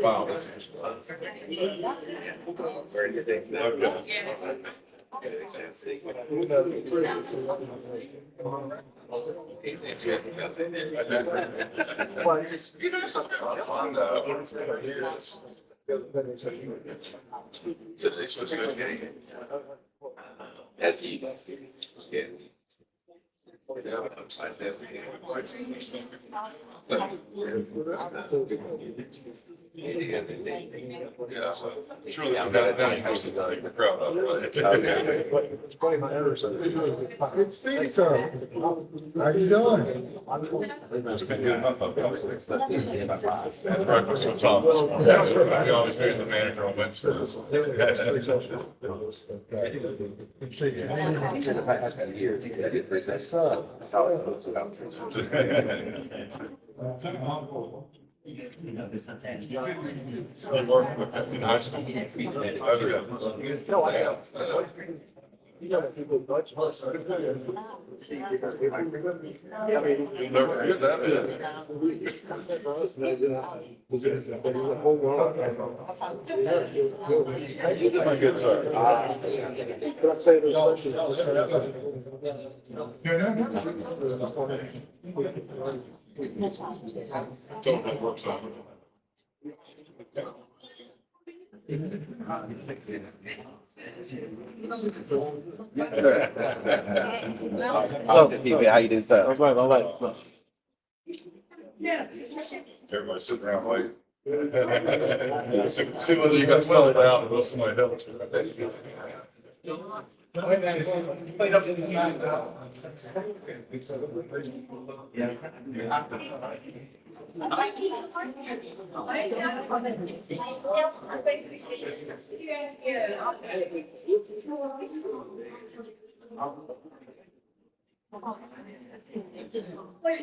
Wow. He's interesting. Well, you know, it's fun, years. So this was good. As he get. Yeah, truly, I'm not that person that I'm proud of. It's funny, my editor. Good to see you, sir. How you doing? It's been good enough. I've got had breakfast with Thomas. I always do the manager on Wednesdays. I worked with us in high school. No, I have. You know, people much. You'll never forget that. My good sir. But I'd say those sections just. Totally works out. Oh, how you do, sir? All right. Everybody sitting around like. See whether you got settled out or will somebody help you. We're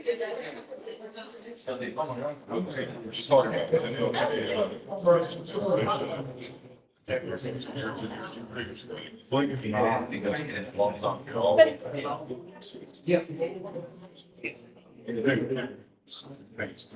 just talking about. Yes. Thanks.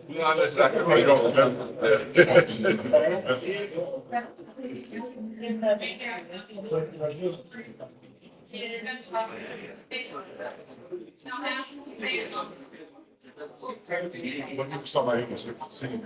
Not exactly, I don't When you saw my English, singing.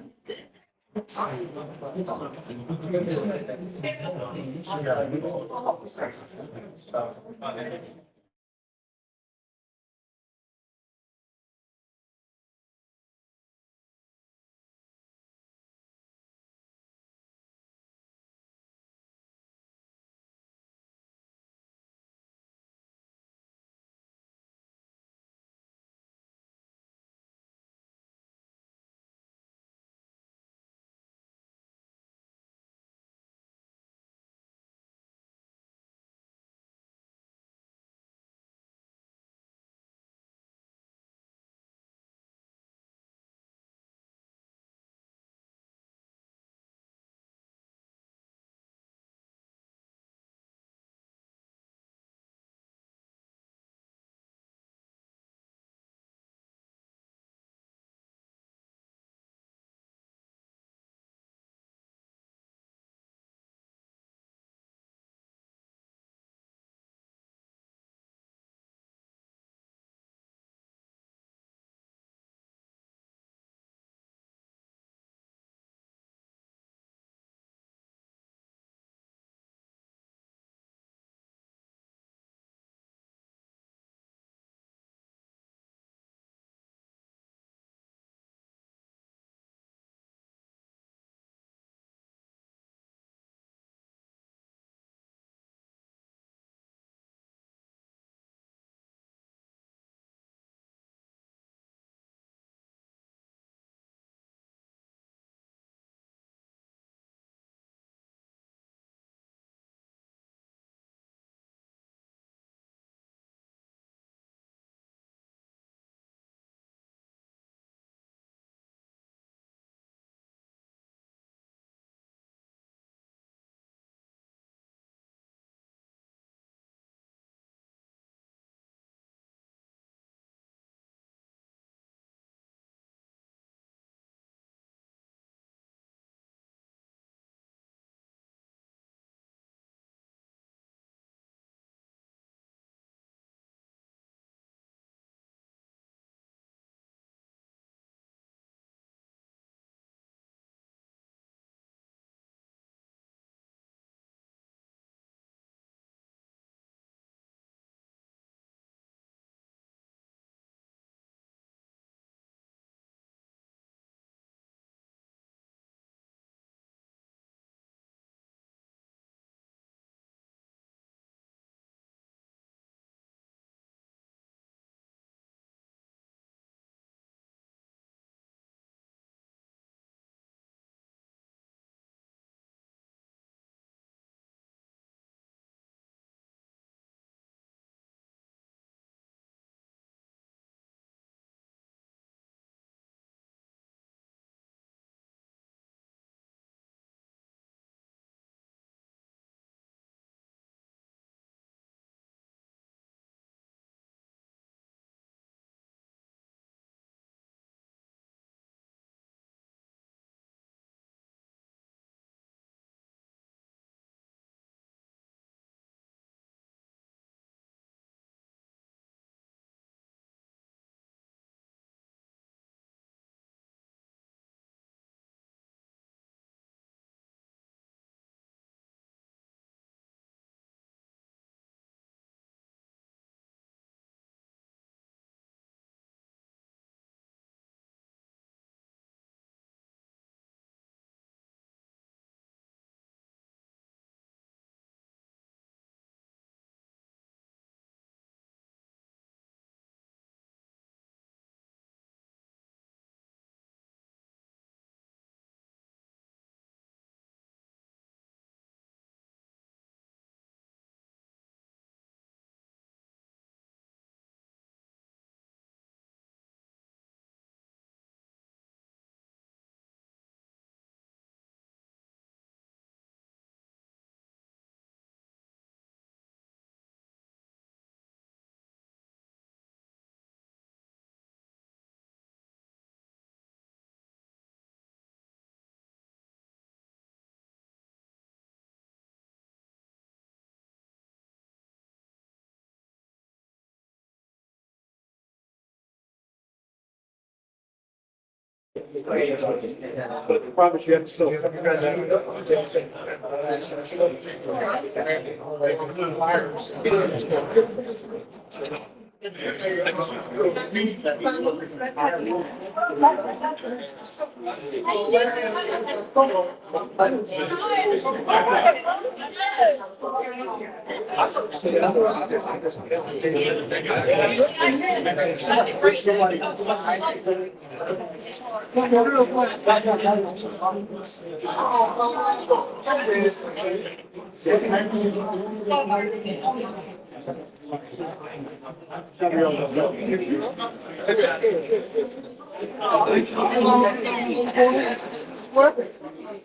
But promise you have to still.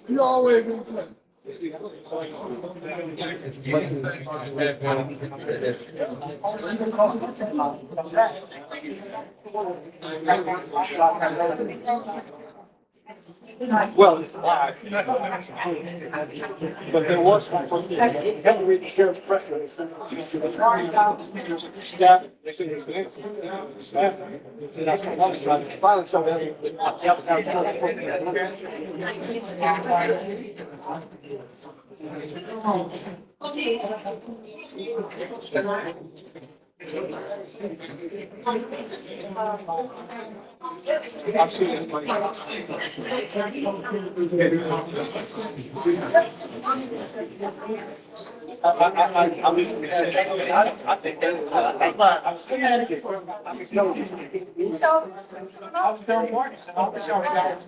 You always. Well, it's live. But there was one for you. Had to read the sheriff's press release. Staff, they said it's an incident. Staff. And I said, well, finally, so then, I've seen it. I'm just. I think I was telling Mark. I was showing that.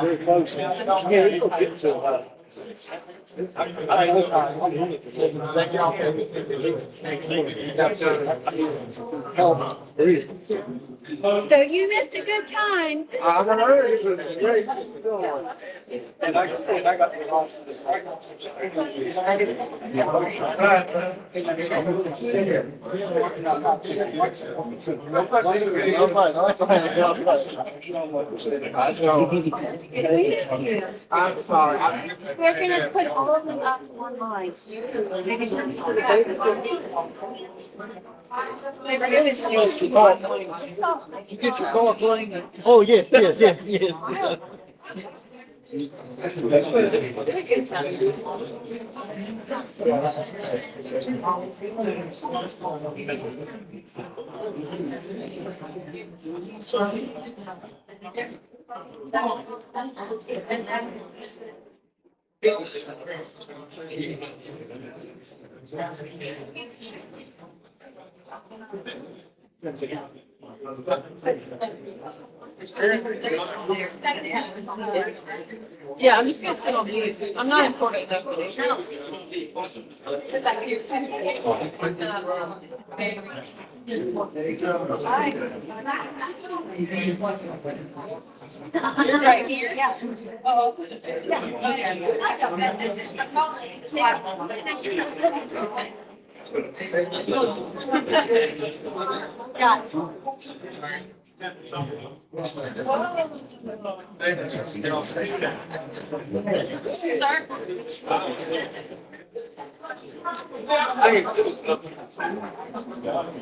Very close. Yeah, you go get to So you missed a good time. I'm gonna hurry, it was great. And I got the loss of this. We missed you. I'm sorry. We're gonna put all of them up online. You get your car clean. Oh, yes, yes, yes. Yeah, I'm just gonna sit on these. I'm not important enough to do. Sit back here. You're right here. Yeah. Oh. Got it.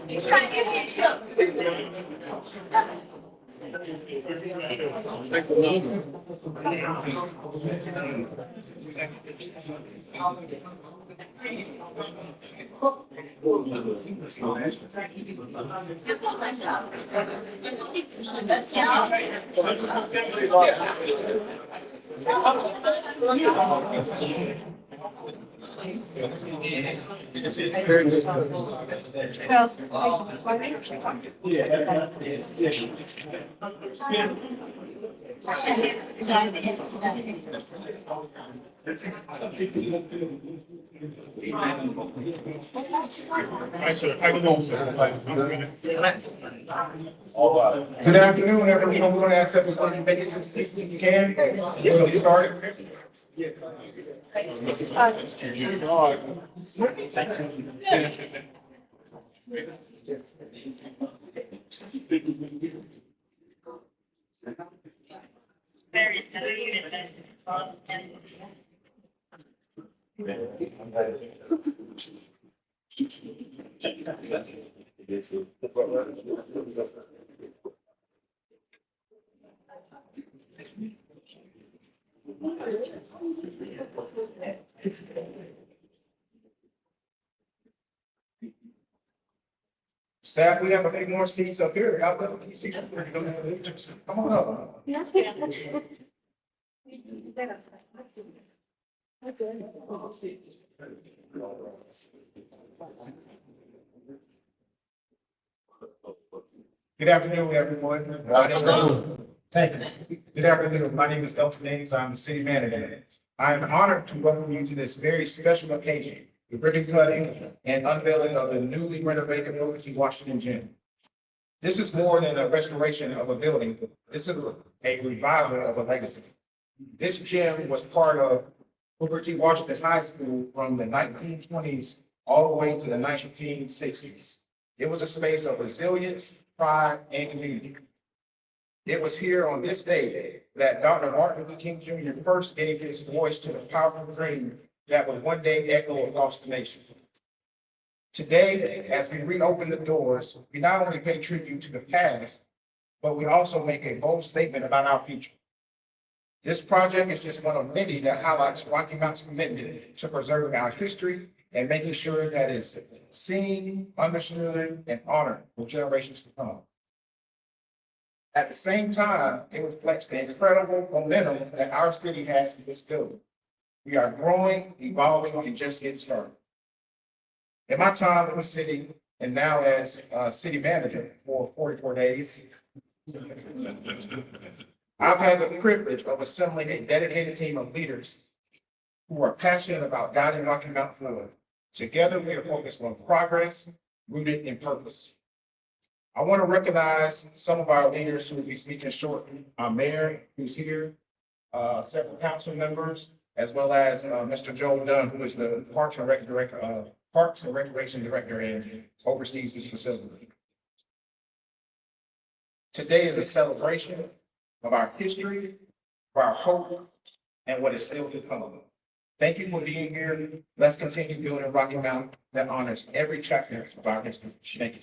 He's trying to get me a chip. Very good. Good afternoon, everyone. We're going to ask everyone to make it to the seats if you can. We'll get started. Staff, we have a few more seats up here. How about these seats up here? Come on up. Good afternoon, everyone. Thank you. Good afternoon. My name is Elton Ames. I'm the city manager. I am honored to welcome you to this very special occasion, the ribbon cutting and unveiling of the newly renovated Booker T. Washington Gym. This is more than a restoration of a building. This is a revival of a legacy. This gym was part of Booker T. Washington High School from the 1920s all the way to the 1960s. It was a space of resilience, pride, and community. It was here on this day that Dr. Martin Luther King Jr. first gave his voice to the powerful dream that would one day echo across the nation. Today, as we reopen the doors, we not only pay tribute to the past, but we also make a bold statement about our future. This project is just one of many that highlights Rocky Mount's commitment to preserving our history and making sure that it's seen, understood, and honored for generations to come. At the same time, it reflects the incredible momentum that our city has in this building. We are growing, evolving, and just getting started. In my time in the city, and now as city manager for 44 days, I've had the privilege of assembling a dedicated team of leaders who are passionate about guiding Rocky Mount forward. Together, we are focused on progress rooted in purpose. I want to recognize some of our leaders who will be speaking shortly. Our mayor, who's here, several council members, as well as Mr. Joe Dunn, who is the Parks and Recreation Director and oversees this facility. Today is a celebration of our history, of our hope, and what is still to come. Thank you for being here. Let's continue building Rocky Mount that honors every chapter of our history. Thank you.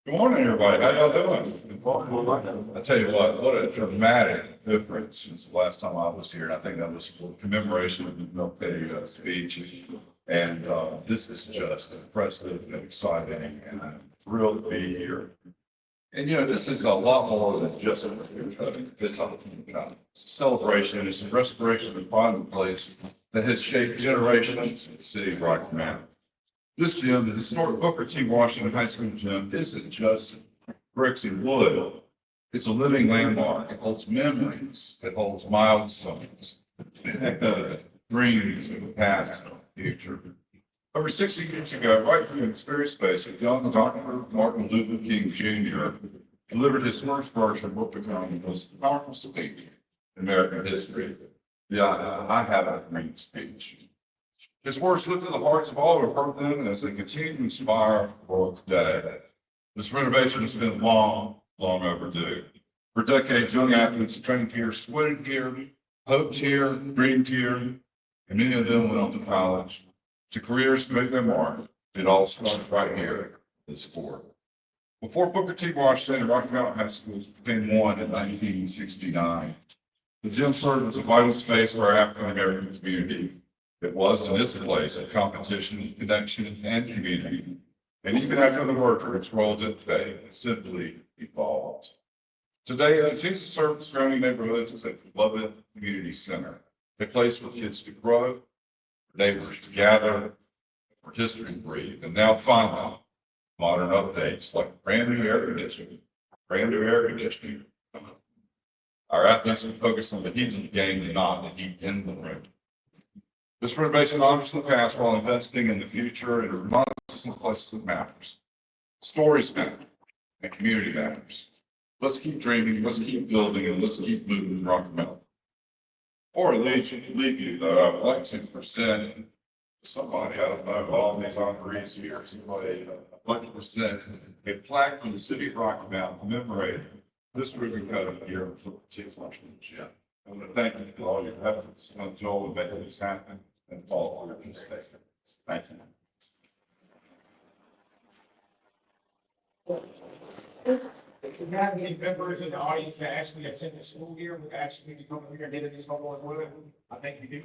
Good morning, everybody. How y'all doing? I tell you what a dramatic difference since the last time I was here. And I think that was for commemoration of the Milk speech. And this is just impressive and exciting, and I'm thrilled to be here. And this is a lot more than just a ribbon cutting. It's a celebration. It's a restoration of a fine place that has shaped generations in the city of Rocky Mount. This gym, the historic Booker T. Washington High School gym, isn't just bricks and wood. It's a living landmark. It holds memories. It holds milestones. Dreams of the past and the future. Over 60 years ago, right from its very space, a young Dr. Martin Luther King Jr. delivered his first version of what became the most powerful speech in American history, the I Have a Dream speech. His words lifted the hearts of all who heard them as they continue to inspire the world today. This renovation has been long overdue. For decades, young athletes trained here, sweated here, hoped here, dreamed here, and many of them went on to college, to careers to make their mark. It all started right here in the sport. Before Booker T. Washington and Rocky Mount High Schools became one in 1969, the gym served as a vital space for our African American community. It was and is a place of competition, connection, and community. And even after the merger, its role today has simply evolved. Today, it continues to serve the surrounding neighborhoods as a beloved community center, a place for kids to grow, for neighbors to gather, for history to breathe, and now finally, modern updates like brand new air conditioning. Our athletes can focus on the heat of the game and not the heat in the room. This renovation honors the past while investing in the future, and it reminds us of the places that matters. Stories matter, and community matters. Let's keep dreaming, let's keep building, and let's keep moving Rocky Mountain. Or leave you, though, I would like to present somebody, I don't know, all these honorees here, somebody, I'd like to present a plaque from the city of Rocky Mountain commemorating this ribbon cutting here for the six months of the gym. I want to thank you for all your efforts, Joel, and making this happen, and all of your mistakes. Thank you. If you have any members in the audience that actually attend the school here, we actually need to come over here and get in this homework with it. I think you do.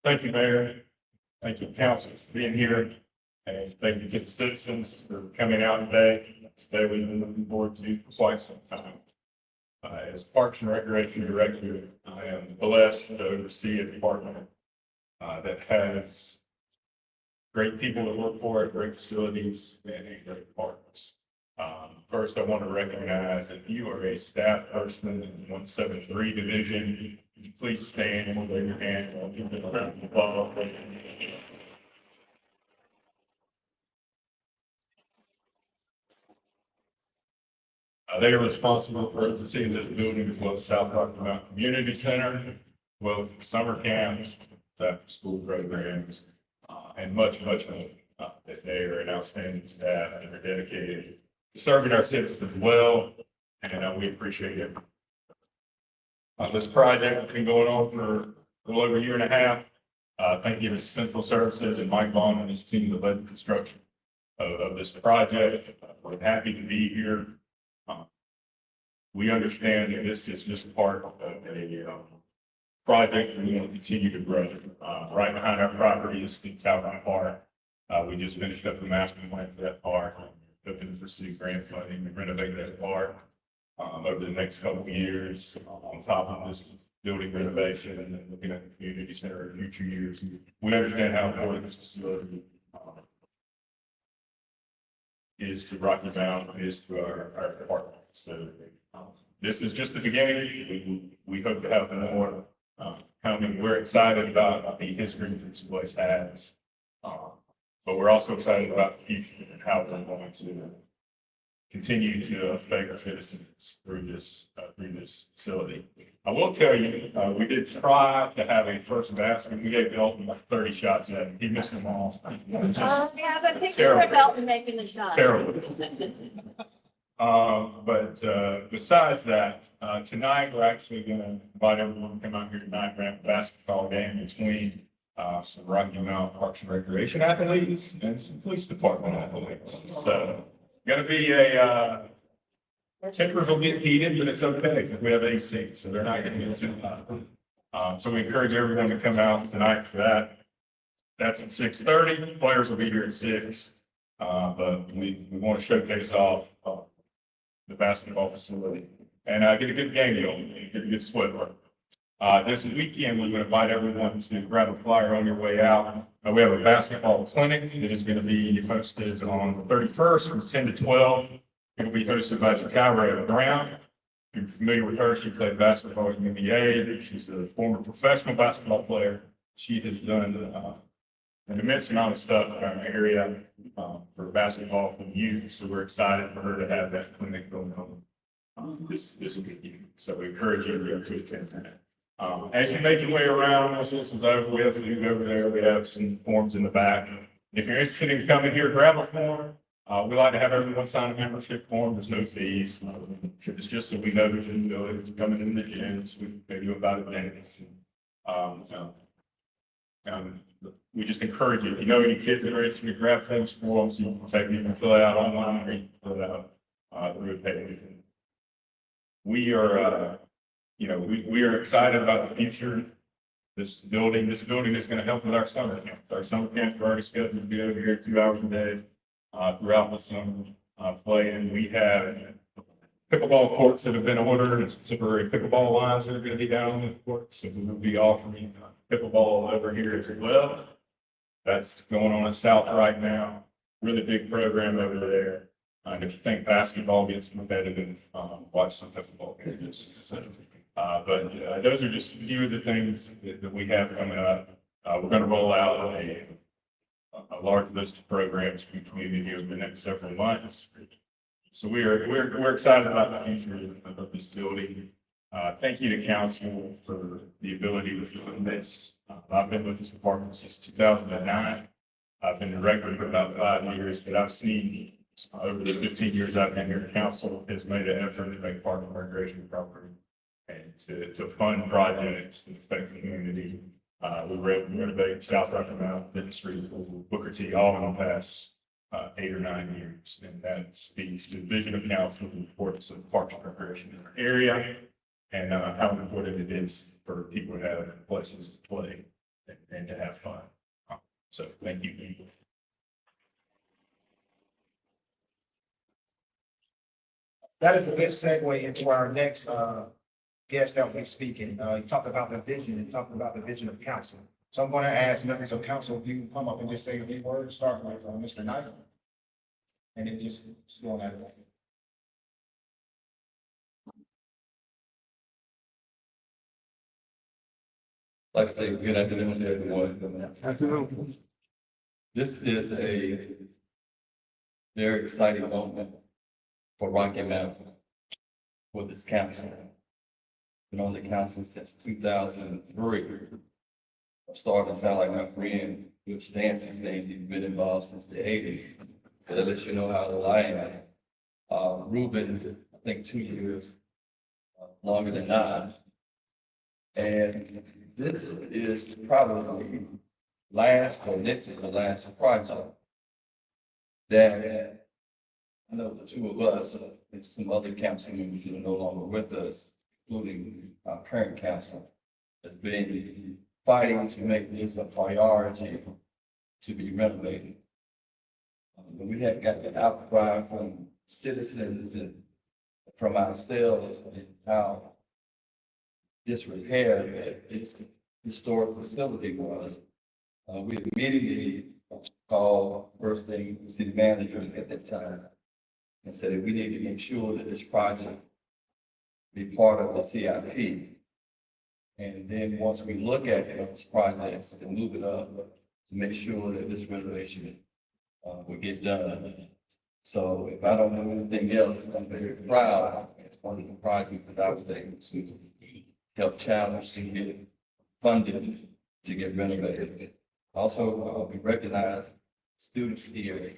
Thank you, Mayor. Thank you, council, for being here. And thank you to the citizens for coming out today. Today we've been looking forward to for quite some time. As Parks and Recreation Director, I am blessed to oversee a department that has great people that work for it, great facilities, and great partners. First, I want to recognize if you are a staff person in 173 division, would you please stand and wave your hand. I'll give them a round of applause. They are responsible for overseeing this building as well as South Rocky Mountain Community Center, as well as the summer camps, after school programs, and much more. They are an outstanding staff and are dedicated to serving our citizens well, and we appreciate it. This project has been going on for a little over a year and a half. Thank you to Central Services and Mike Vaughn and his team that led the construction of this project. We're happy to be here. We understand that this is just part of a project and we want to continue to grow. Right behind our property is the Talcott Park. We just finished up the master plan for that park. Hoping to pursue grant funding and renovate that park over the next couple of years on top of this building renovation and then looking at the community center in future years. We understand how important this facility is to Rocky Mountain, is to our department. So this is just the beginning. We hope to have more coming. We're excited about the history that this place has. But we're also excited about the future and how we're going to continue to affect citizens through this facility. I will tell you, we did try to have a first basket. We gave Elton like 30 shots at him. He missed them all. Just Yeah, but picture of Elton making the shot. terrible. But besides that, tonight we're actually going to invite everyone to come out here tonight. We're going to have a basketball game between some Rocky Mountain Parks and Recreation athletes and some police department athletes. So going to be tempers will get heated, but it's okay because we have AC, so they're not going to get too hot. So we encourage everyone to come out tonight for that. That's at 6:30. Players will be here at 6. But we want to showcase off the basketball facility and get a good game deal, get a good sweat work. This weekend, we're going to invite everyone to grab a flyer on your way out. We have a basketball clinic that is going to be hosted on the 31st from 10 to 12. It'll be hosted by Jakira Brown. If you're familiar with her, she played basketball in the NBA. She's a former professional basketball player. She has done an immense amount of stuff around the area, for basketball for youth. So we're excited for her to have that clinic going on, this weekend. So we encourage you to attend that. As you make your way around, once this is over with, you go over there, we have some forms in the back. If you're interested in coming here, grab a form. We like to have everyone sign a membership form. There's no fees. It's just so we know that you're coming in the gyms. We pay you about attendance. We just encourage you, if you know any kids that are interested in grab forms for them, so you can take, you can fill it out online or you can fill it out, through a page. We are, we are excited about the future. This building is going to help with our summer camp. Our summer camp are already scheduled to be over here 2 hours a day, throughout the summer, playing. We have pickleball courts that have been ordered and some temporary pickleball lines that are going to be down on the court. So we will be offering pickleball over here as well. That's going on in South right now. Really big program over there. And if you think basketball gets competitive, watch some pickleball games. But those are just a few of the things that we have coming up. We're going to roll out a large list of programs for the community over the next several months. So we're excited about the future of this building. Thank you to council for the ability to fund this. I've been with this department since 2009. I've been director for about 5 years, but I've seen over the 15 years I've been here, council has made an effort to make park and recreation property and to fund projects that affect the community. We renovated South Rocky Mountain, Benton Street, Booker T, all in the past 8 or 9 years. And that speaks to the vision of council, the importance of parks and recreation in our area, and how important it is for people to have places to play and to have fun. So thank you. That is a good segue into our next guest that will be speaking. You talked about the vision and talked about the vision of council. So I'm going to ask members of council if you can come up and just say a few words, starting with Mr. Knight. And then just go on that way. Like I say, good afternoon to everyone. This is a very exciting moment for Rocky Mountain, for this council. Been on the council since 2003. I started to sound like my friend, which dancing saying he's been involved since the 80s. So that lets you know how old I am. Ruben, I think 2 years longer than I. And this is probably last or next to the last project that I know the two of us and some other council members that are no longer with us, including our current council, have been fighting to make this a priority to be renovated. We have got the outcry from citizens and from ourselves and how disrepair that this historic facility was. We immediately called first thing the city manager at that time and said that we need to make sure that this project be part of the CIP. And then once we look at those projects to move it up, to make sure that this renovation will get done. So if I don't know anything else, I'm very proud. It's one of the projects that I was able to help challenge to get funded to get renovated. Also, we recognize students here.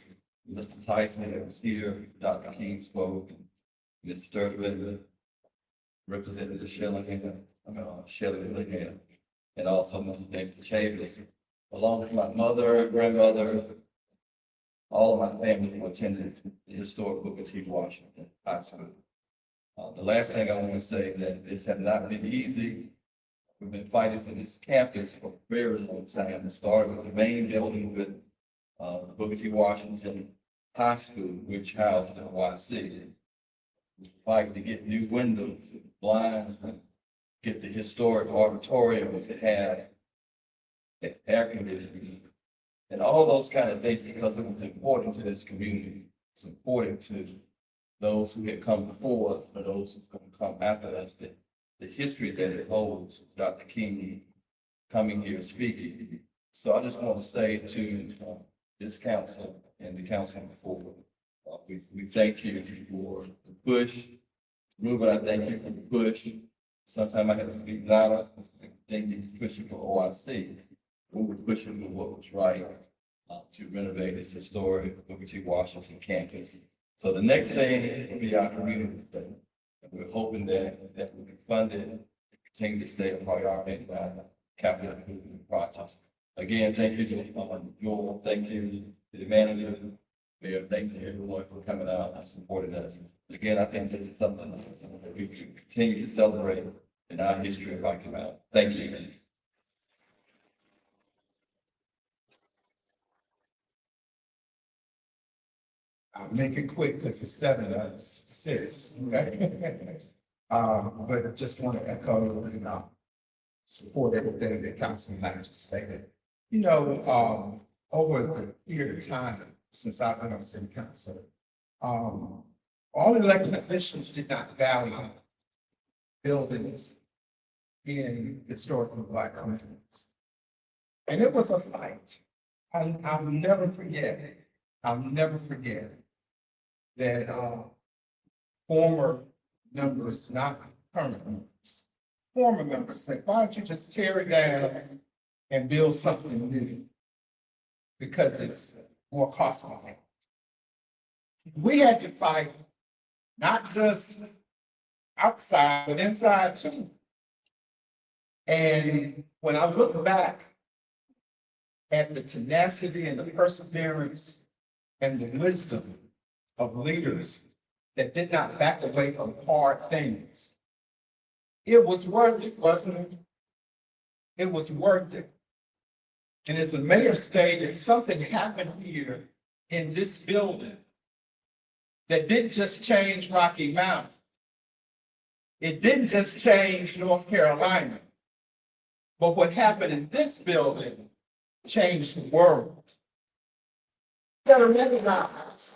Mr. Tyson was here, Dr. King spoke, Ms. Sturtevant, Representative Shelley Linehan, and also Mr. David Chavis, along with my mother, grandmother, all of my family who attended the historic Booker T. Washington High School. The last thing I want to say that this has not been easy. We've been fighting for this campus for a very long time. It started with the main building with Booker T. Washington High School, which housed NYC. We fight to get new windows and blinds and get the historic auditorium to have air conditioning and all those kind of things because it was important to this community. It's important to those who had come before us, but those who can come after us, the history that it holds, Dr. King coming here speaking, So I just want to say to this council and the council before, we thank you for the push. Ruben, I thank you for the push. Sometimes I have to speak louder. Thank you for pushing for OIC. We were pushing for what was right to renovate this historic Booker T. Washington campus. So the next thing will be our community thing. And we're hoping that will be funded and continue to stay a priority by capital improvement projects. Again, thank you to Joel, thank you to the manager, Mayor, thank you everyone for coming out and supporting us. Again, I think this is something that we should continue to celebrate in our history of Rocky Mount. Thank you. I'll make it quick because it's 7:06, okay? But just want to echo, support everything that Councilman Knight just stated. Over the period of time since I've been on city council, all elected officials did not value buildings in historical Black communities. And it was a fight. I'll never forget it. I'll never forget that former members, not current members, former members said, why don't you just tear it down and build something new? Because it's more costly. We had to fight not just outside, but inside too. And when I look back at the tenacity and the perseverance and the wisdom of leaders that did not back away from hard things, it was worth it, wasn't it? It was worth it. And as the mayor stated, something happened here in this building that didn't just change Rocky Mount. It didn't just change North Carolina. But what happened in this building changed the world. You gotta recognize.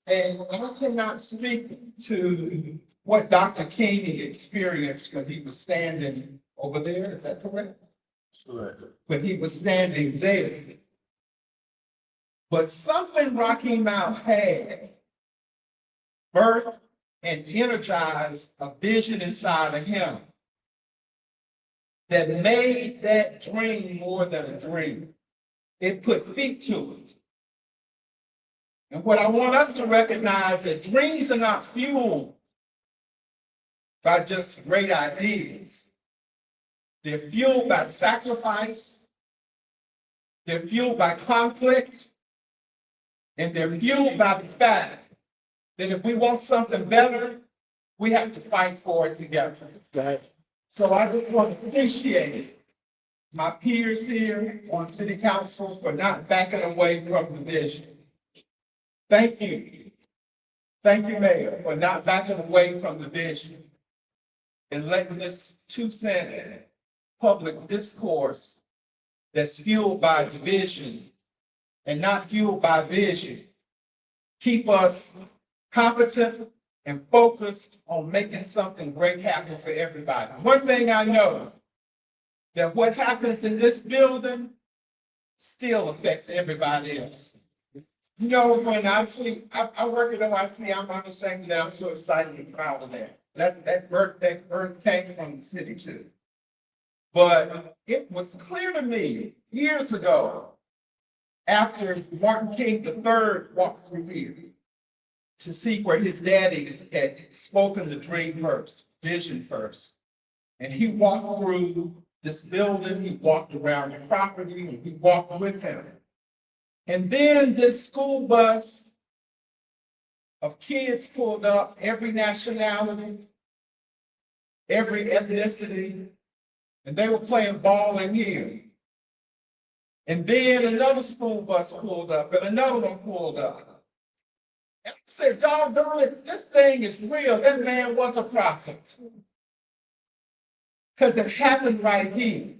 And I cannot speak to what Dr. King experienced when he was standing over there. Is that correct? Sure. When he was standing there. But something Rocky Mount had birthed and energized a vision inside of him that made that dream more than a dream. It put feet to it. And what I want us to recognize that dreams are not fueled by just great ideas. They're fueled by sacrifice. They're fueled by conflict. And they're fueled by the fact that if we want something better, we have to fight for it together. Right. So I just want to appreciate my peers here on city council for not backing away from the vision. Thank you. Thank you, Mayor, for not backing away from the vision and letting this 2-cent public discourse that's fueled by division and not fueled by vision keep us competent and focused on making something great happen for everybody. One thing I know, that what happens in this building still affects everybody else. When I work at OIC, I'm unashamed that I'm so excited and proud of that. That birth came from the city too. But it was clear to me years ago, after Martin King III walked through here to see where his daddy had spoken the dream first, vision first. And he walked through this building, he walked around the property, and he walked with him. And then this school bus of kids pulled up, every nationality, every ethnicity, and they were playing ball in here. And then another school bus pulled up, and another one pulled up. And I said, doggone it, this thing is real. That man was a prophet. Because it happened right here.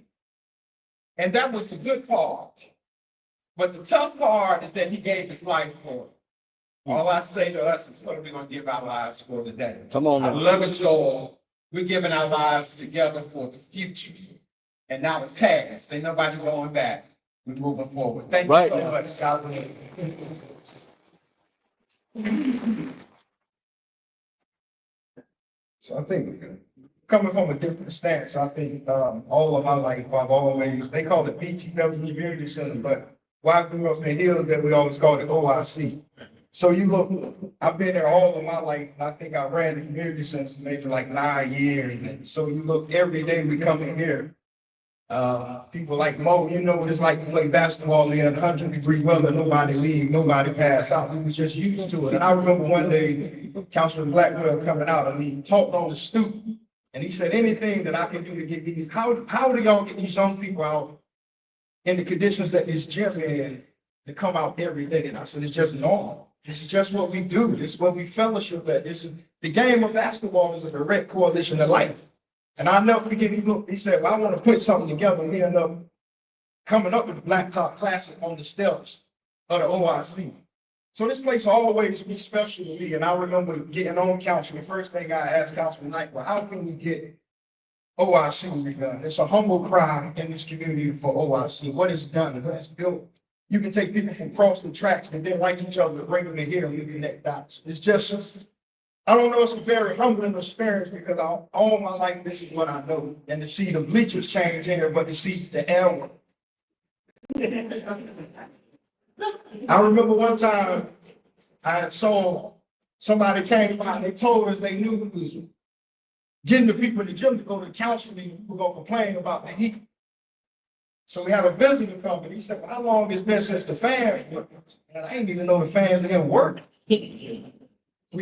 And that was the good part. But the tough part is that he gave his life for it. All I say to us is, what are we going to give our lives for today? Come on I now. love it, Joel. We're giving our lives together for the future. And now the past, ain't nobody going back. We're moving forward. Thank you Right. so much. God bless. So I think coming from a different stance, I think, all of my life, I've always, they call it BTW Community Center, but why I grew up in the hills that we always called it OIC. So you look, I've been there all of my life, and I think I ran the community center for maybe like 9 years. And so you look, every day we come in here, people like Mo, you know what it's like to play basketball in 100-degree weather, nobody leave, nobody pass out. We was just used to it. And I remember one day, Councilman Blackwell coming out and he talked on the stoop. And he said, anything that I can do to get these, how do y'all get these young people out in the conditions that this gym in to come out every day? And I said, it's just normal. This is just what we do. This is what we fellowship at. This is the game of basketball is a direct correlation to life. And I'll never forget, he said, well, I want to put something together. And we end up coming up with the Blacktop Classic on the steps of the OIC. So this place always be special to me. And I remember getting on council. The first thing I asked Councilman Knight, well, how can we get OIC redone? It's a humble cry in this community for OIC. What is done and what is built. You can take people from across the tracks that didn't like each other, bring them to here and we connect dots. It's just, I don't know, it's a very humbling experience because all my life, this is what I know. And to see the bleachers change here, but to see the air. I remember one time I saw somebody came by and they told us they knew we was getting the people in the gym to go to the council meeting who were going to complain about the heat. So we had a visitor come and he said, well, how long has it been since the fans worked? And I didn't even know the fans didn't work. We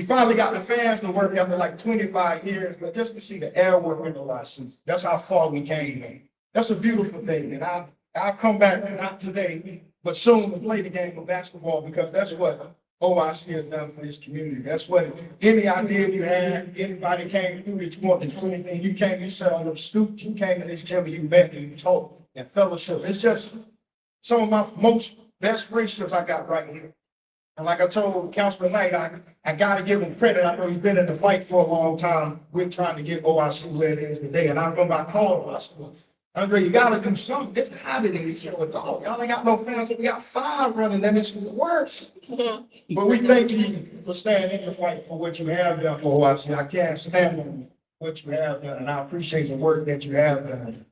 finally got the fans to work after like 25 years, but just to see the air work in the last season, that's how far we came, man. That's a beautiful thing. And I'll come back, not today, but soon to play the game of basketball because that's what OIC has done for this community. That's what any idea you had, anybody came through that you want to do anything, you came, you sat on them stoops, you came to this gym and you met and you talked and fellowship. It's just some of my most best friendships I got right here. And like I told Councilman Knight, I gotta give him credit. I know he's been in the fight for a long time. We're trying to get OIC where it is today. And I remember I called him, I said, Andre, you gotta do something. It's hot in here. He said, well, dog, y'all ain't got no fans. We got 5 running and it's worse. But we thank you for standing in the fight for what you have done for OIC. I can't stand on what you have done and I appreciate the work that you have done.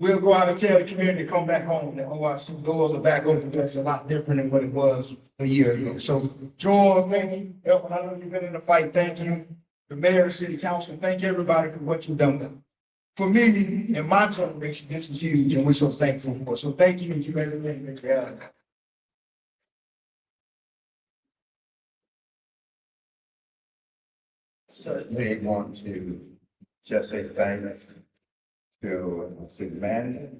We'll go out and tell the community to come back home. The OIC doors are back open. That's a lot different than what it was a year ago. So, Joel, thank you. Elton, I know you've been in the fight. Thank you. The mayor, city council, thank everybody for what you've done. For me, in my generation, this is huge, and we're so thankful for it. So thank you to everything that you have. Certainly want to just say thanks to the city manager,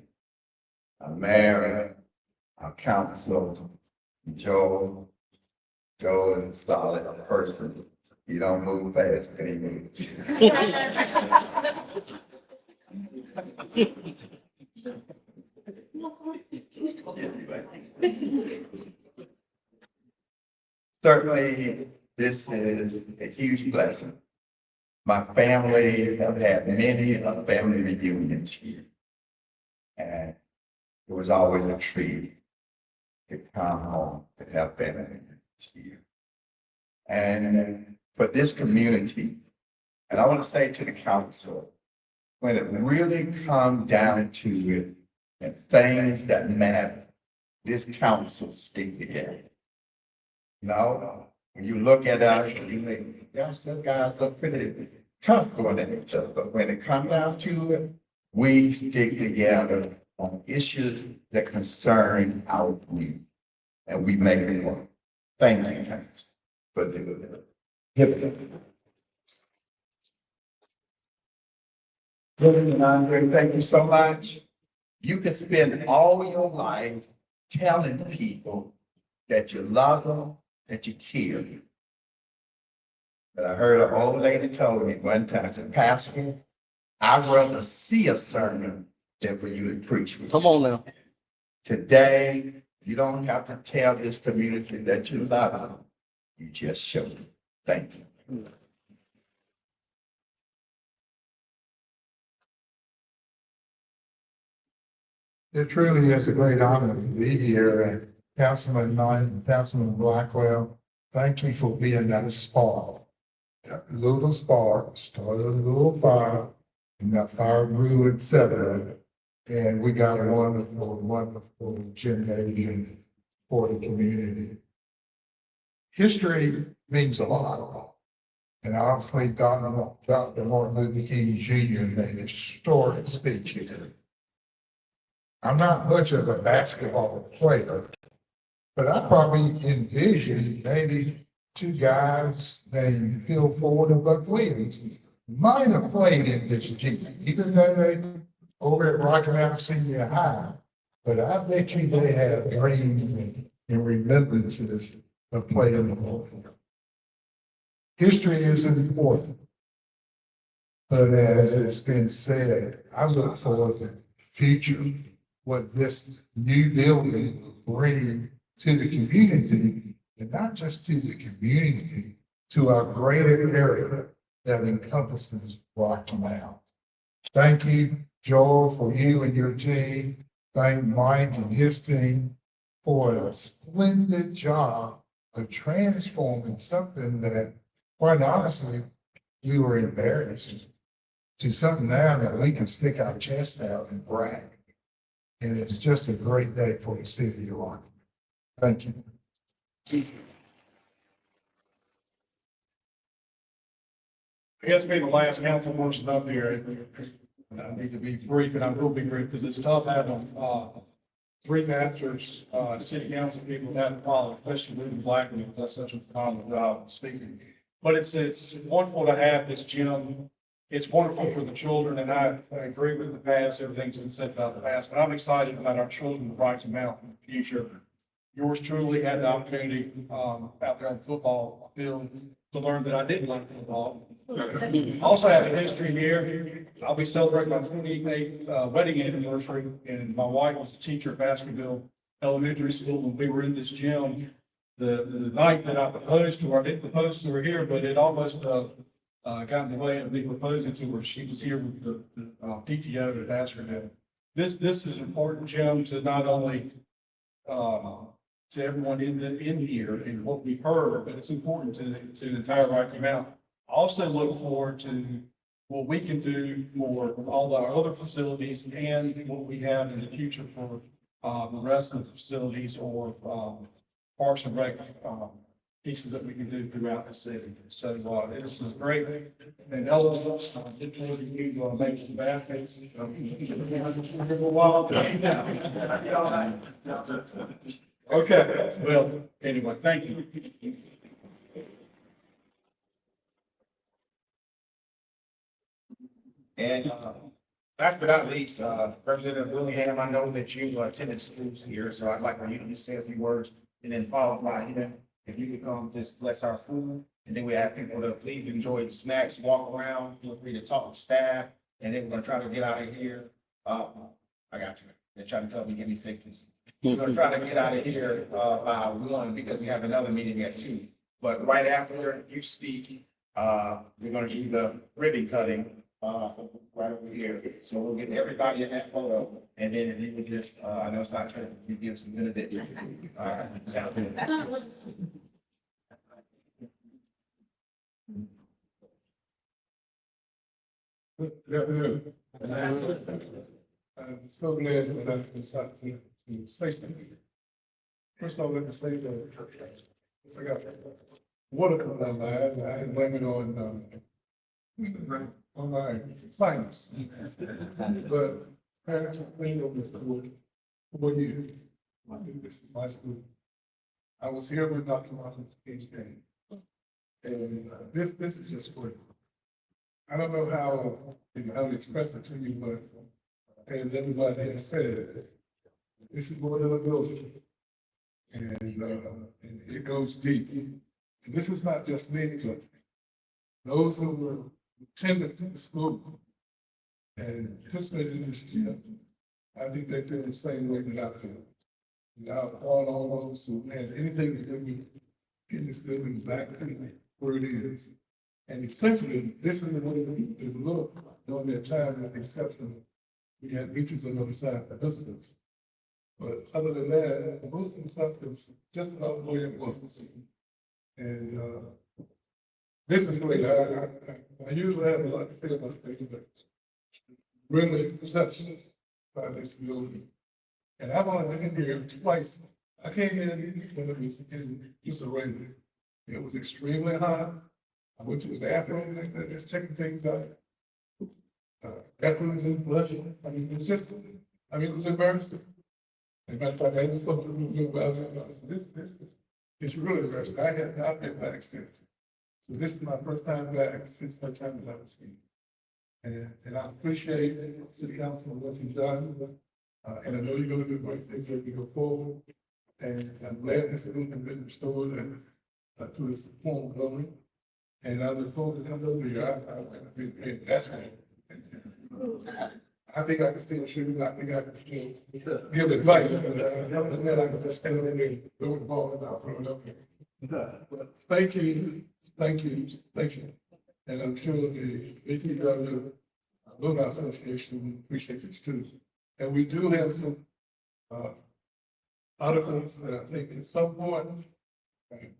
our mayor, our council, Joe. Joe is a solid person. You don't move fast when he moves. Certainly, this is a huge blessing. My family have had many family reunions here. And it was always a treat to come home to have family reunions here. And for this community, and I want to say to the council, when it really comes down to it and things that matter, this council stick together. You know, when you look at us and you think, gosh, those guys look pretty tough going at each other. But when it comes down to it, we stick together on issues that concern our community. And we make it work. Thank you, council, for doing it. And Andre, thank you so much. You can spend all your life telling people that you love them, that you care. But I heard an old lady told me one time, I said, Pastor, I'd rather see a sermon than for you to preach with. Come on now. Today, you don't have to tell this community that you love them. You just show them. Thank you. It truly is a great honor to be here, and Councilman Knight and Councilman Blackwell, thank you for being that spark. That little spark started a little fire, and that fire grew, etc. And we got a wonderful, wonderful gymnasium for the community. History means a lot. And obviously, Dr. Martin Luther King Jr. made a historic speech here. I'm not much of a basketball player, but I probably envision maybe two guys named Phil Ford and Buck Williams might have played in this team, even though they over at Rocky Mountain Senior High. But I bet you they have dreams and remembrances of playing ball. History is important, but as it's been said, I look forward to the future, what this new building will bring to the community, and not just to the community, to our greater area that encompasses Rocky Mountain. Thank you, Joel, for you and your team. Thank Mike and his team for a splendid job of transforming something that, quite honestly, we were embarrassed to something now that we can stick our chest out and brag. And it's just a great day for the city of Rocky. Thank you. I guess being the last council person up here, I need to be brief, and I will be brief, because it's tough having, three masters, city council people that have followed, especially Ruben Blackman, who does such a phenomenal job of speaking. But it's wonderful to have this gym. It's wonderful for the children, and I agree with the past, everything's been said about the past, but I'm excited about our children of Rocky Mountain in the future. Yours truly had the opportunity, out there on the football field to learn that I didn't like football. I also have a history here. I'll be celebrating my 28th wedding anniversary, and my wife was a teacher at Baskerville Elementary School when we were in this gym. The night that I proposed to her, I didn't propose to her here, but it almost got in the way of me proposing to her. She was here with the PTO at Baskerville. This is an important gym to not only to everyone in here and what we've heard, but it's important to the entire Rocky Mountain. I also look forward to what we can do for all our other facilities and what we have in the future for the rest of the facilities or parks and rec pieces that we can do throughout the city. So this is great and eligible. Look forward to you making some baskets. Okay, well, anyway, thank you. And last but not least, Representative Willingham, I know that you attended schools here, so I'd like for you to just say a few words and then followed by him. If you could come just bless our food, and then we have people to please enjoy the snacks, walk around, feel free to talk to staff, and then we're gonna try to get out of here. I got you. They're trying to tell me, give me sickness. We're gonna try to get out of here by 1 because we have another meeting at 2. But right after you speak, we're gonna do the ribbon cutting right over here. So we'll get everybody in that photo, and then if you would just, I know it's not true, you give some benedict. Sounds good. Good afternoon. I'm so glad that I've decided to say something. First of all, let me say that I got water coming out of my eyes. I had blame it on my sinus. But parents have been over this for 4 years. I think this is my school. I was here with Dr. Martin King came. And this is just great. I don't know how to express it to you, but as everybody has said, this is more than a building. And it goes deep. And this is not just me, but those who were attended the school and participated in this gym, I think they feel the same way that I feel. Now, all those who had anything to do with getting this building back where it is. And essentially, this is the way it looked during that time, with the exception, we had beaches on the other side for visitors. But other than that, most of the stuff is just about the way it was. And, this is great. I usually have a lot to say about things, but really touched by this building. And I've only been here twice. I came in when it was in disarray. It was extremely hot. I went to the bathroom, like, just checking things out. Bathrooms in flushing. I mean, it's just, it was embarrassing. As a matter of fact, I just spoke to you about it. I said, this is, it's really embarrassing. I have not been back since. So this is my first time back since that time that I was here. And I appreciate City Council and what you've done. And I know you're gonna do great things as we go forward. And I'm glad this building has been restored and to its former glory. And I look forward to coming over here. I've been asking. I think I can still shoot. I think I can still give advice. But I can just stand over there and throw the ball and I'll throw it up there. But thank you. And I'm sure the ACW Alumni Association appreciates it too. And we do have some articles that I think at some point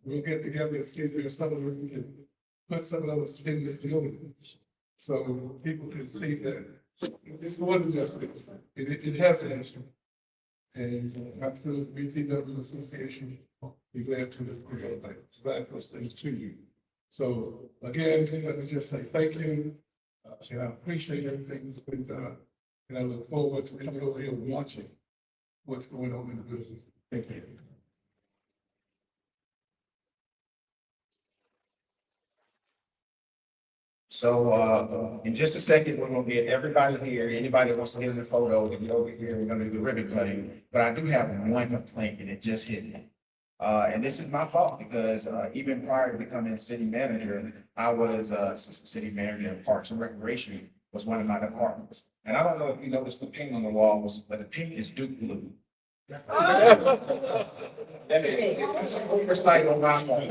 we'll get together and see if there's something we can put some of those in the building. So people can see that this wasn't just this. It has an issue. And I'm sure the BTW Association will be glad to provide those things to you. So again, let me just say thank you. And I appreciate everything that's been done. And I look forward to coming over here and watching what's going on in the business. Thank you. So, in just a second, we're gonna get everybody here. Anybody that wants to get in the photo, get over here. We're gonna do the ribbon cutting. But I do have one complaint and it just hit me. And this is my fault because, even prior to becoming city manager, I was, assistant city manager in Parks and Recreation was one of my departments. And I don't know if you noticed the paint on the walls, but the paint is Duke blue. That's an oversight on my part.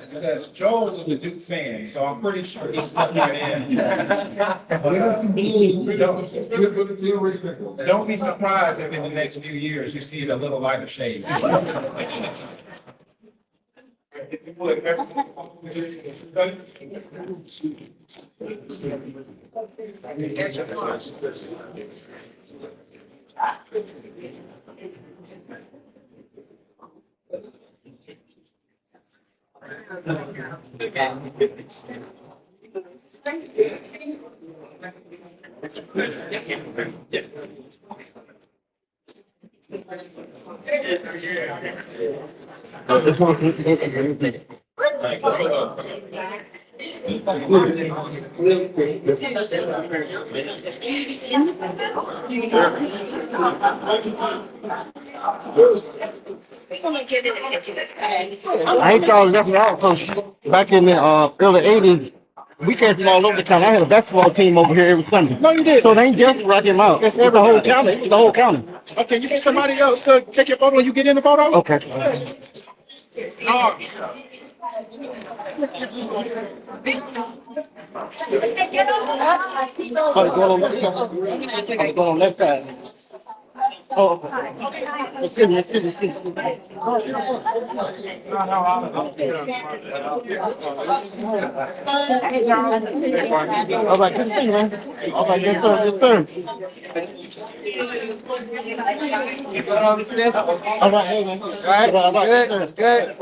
Because Joel is a Duke fan, so I'm pretty sure he stuck that in. Don't be surprised if in the next few years you see it a little lighter shade. I ain't thought nothing out because back in the early 80s, we came from all over the county. I had a basketball team over here every Sunday. No, you did. So they ain't just Rocky Mount. It's the whole county. It's the whole county. Okay, you get somebody else to take your photo when you get in the photo? Okay. Going on that side. Oh, okay. Excuse me. All right, good thing, man. All right, yes, sir. All right, hey, man. All right, good.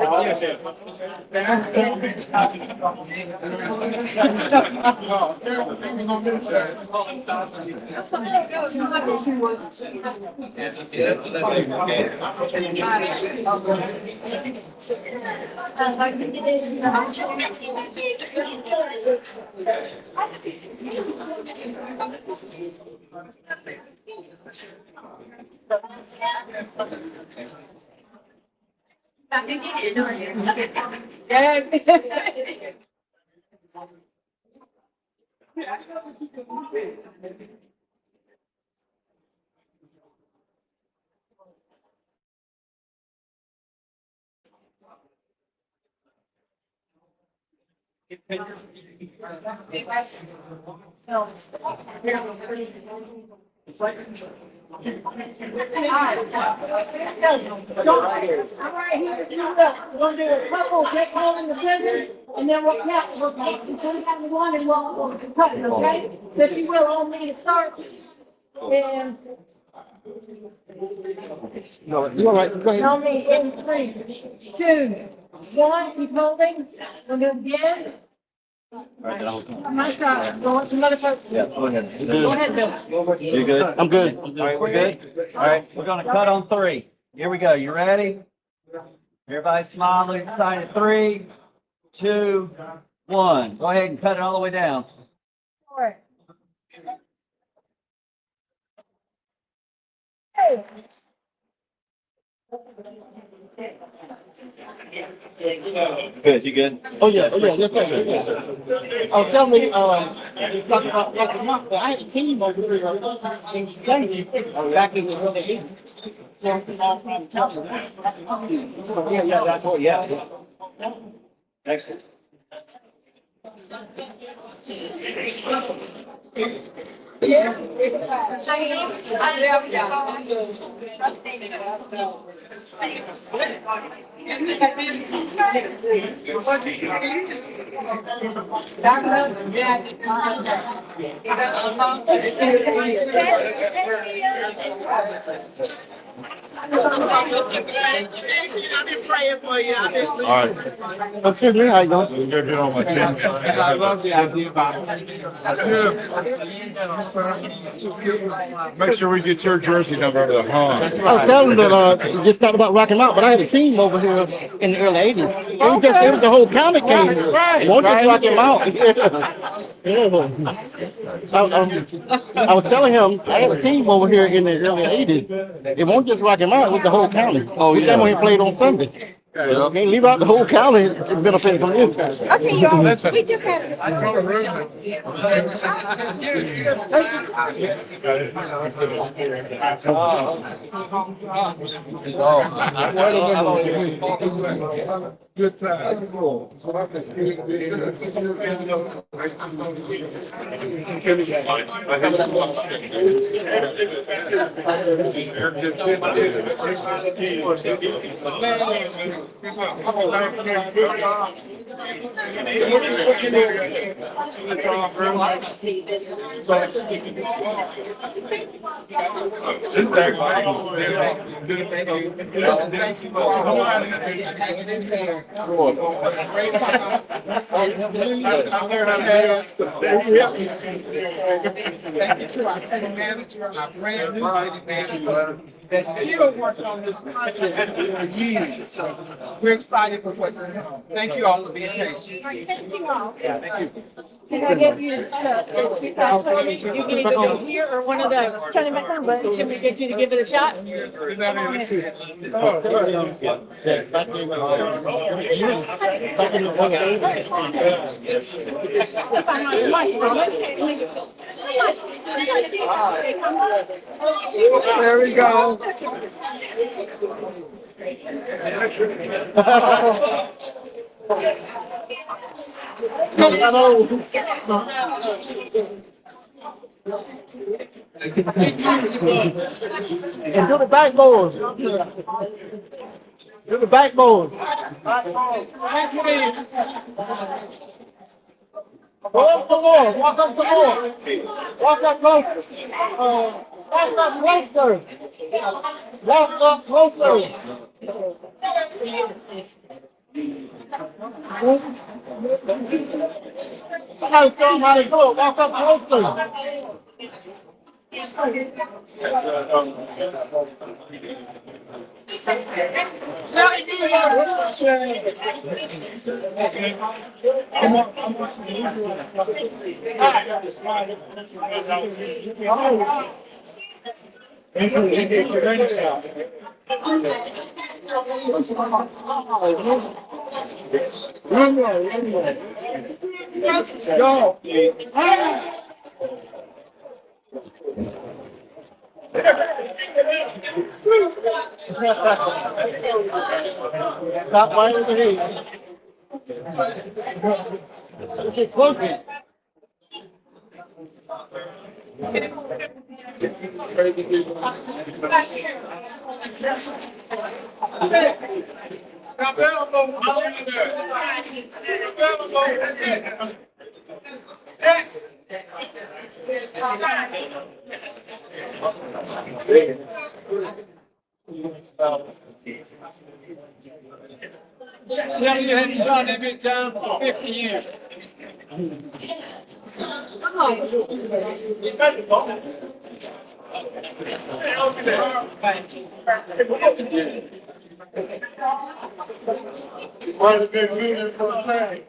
All right, here, we're gonna do a couple, get home in the business, and then we'll count, we'll come down to one and we'll cut it, okay? So if you will, all me to start. And No, you're all right. Go ahead. tell me in 3, 2, 1, keep holding. We'll do it again. I'm not sure, go on some other folks. Yeah, go ahead. Go ahead, Bill. You good? I'm good. All right, we're good? All right, we're gonna cut on 3. Here we go. You ready? Everybody smiling, excited. 3, 2, 1. Go ahead and cut it all the way down. All right. Hey. Good, you good? Oh, yeah, yes, sir. Yes, sir. I was telling you, you talked about last month, but I had a team over here in Denver back in the early 80s. So, from Texas. Yeah. Excellent. All right. Excuse me, how you doing? Good on my chin. I love the idea about. Make sure we get your jersey number to the Hans. I was telling them that, you just talked about rocking out, but I had a team over here in the early 80s. It was the whole county came. It won't just rock him out. Yeah. I was telling him, I had a team over here in the early 80s. It won't just rock him out, it was the whole county. Oh, We yeah. when he played on Sunday. Can't leave out the whole county to benefit from you. Okay, y'all, we just had this. Good time. Great time. I learned how to dance. Thank you to our city manager, our brand new city manager, that's still working on this project for years. So we're excited for what's to come. Thank you all for being patient. Thank you all. Yeah, thank you. Can I get you to, you can either go here or one of those, turn it back on, but can we get you to give it a shot? Come on in. Yeah, back in, back in the There we go. And do the backboards. Do the backboards. Go up some more. Walk up some more. Walk up closer. Walk up closer. Walk up closer. Somebody show them how to do it. Walk up closer. Go. Stop right over here. Get closer. Tell you hadn't shot him in town for 50 years. Might have been good for a man.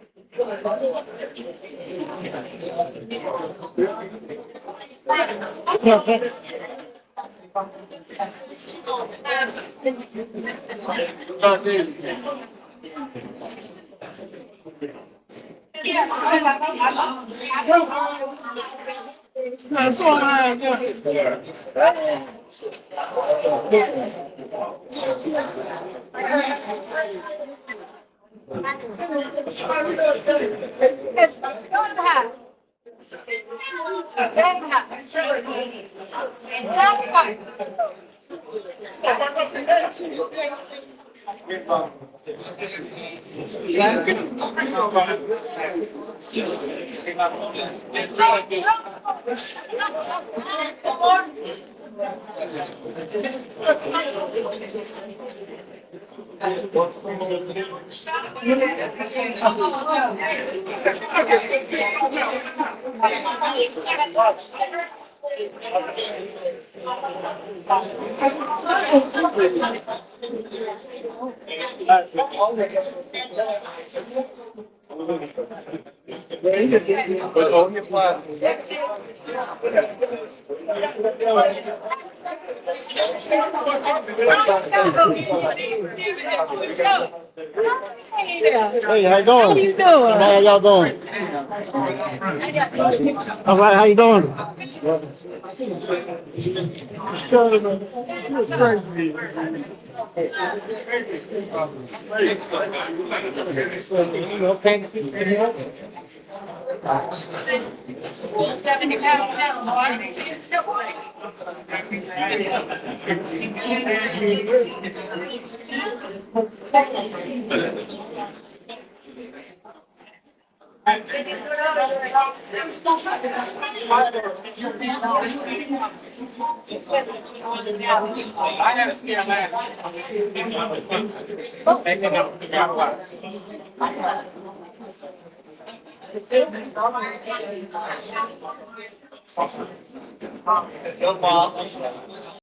That's what I But on your platform. Hey, how you doing? How you doing? How y'all doing? All right, how you doing? I gotta scare that. Making up the guy.